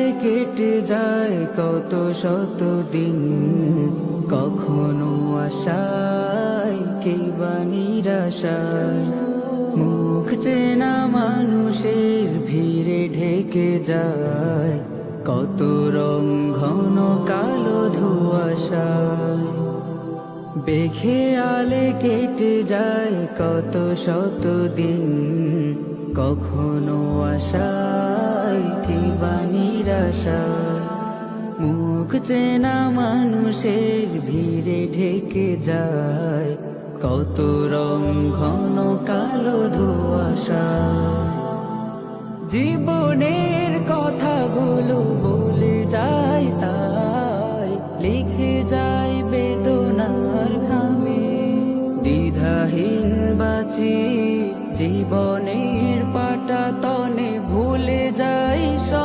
আলে কেটে যায় কত শত দিন, কখনো আশায় কিবা নিরাশায়। মুখ চেনা মানুষের ভিড়ে ঢেকে যায় কত রং ঘন কালো ধোঁয়াশায়। বেখেয়ালে কেটে যায় কত শত দিন, কখনো আশায় কিবা নিরাশায়। মুখ চেনা মানুষের ভিড়ে ঢেকে যায় কত রং ঘন কালো ধোঁয়াশায়। জীবনের কত